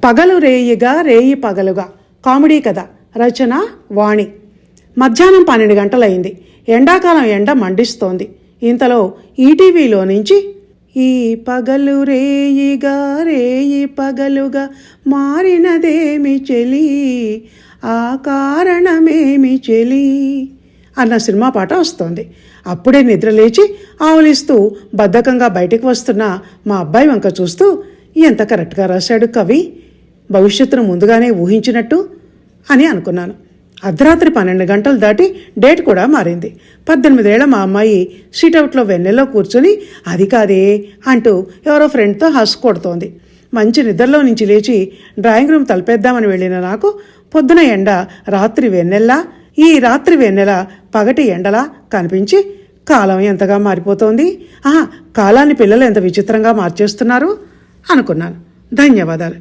పగలు రేయిగా రేయి పగలుగా కామెడీ కథ. రచన వాణి. మధ్యాహ్నం 12 గంటలైంది. ఎండాకాలం ఎండ మండిస్తోంది. ఇంతలో ఈటీవీలో నుంచి ఈ పగలు రేయిగా రేయి పగలుగా మారినదేమి చెలి, ఆ కారణమేమి చెలి అన్న సినిమా పాట వస్తోంది. అప్పుడే నిద్రలేచి ఆవులిస్తూ బద్ధకంగా బయటకు వస్తున్న మా అబ్బాయి వంక చూస్తూ, ఎంత కరెక్ట్గా రాశాడు కవి, భవిష్యత్తును ముందుగానే ఊహించినట్టు అని అనుకున్నాను. అర్ధరాత్రి 12 గంటలు దాటి డేట్ కూడా మారింది. 18 ఏళ్ల మా అమ్మాయి సీటౌట్లో వెన్నెల్లో కూర్చొని అది కాదే అంటూ ఎవరో ఫ్రెండ్తో హస్ కొడుతోంది. మంచి నిద్రలో నుంచి లేచి డ్రాయింగ్ రూమ్ తలపేద్దామని వెళ్ళిన నాకు పొద్దున ఎండ రాత్రి వెన్నెల్లా, ఈ రాత్రి వెన్నెల పగటి ఎండలా కనిపించి కాలం ఎంతగా మారిపోతోంది, కాలాన్ని పిల్లలు ఎంత విచిత్రంగా మార్చేస్తున్నారు అనుకున్నాను. ధన్యవాదాలు.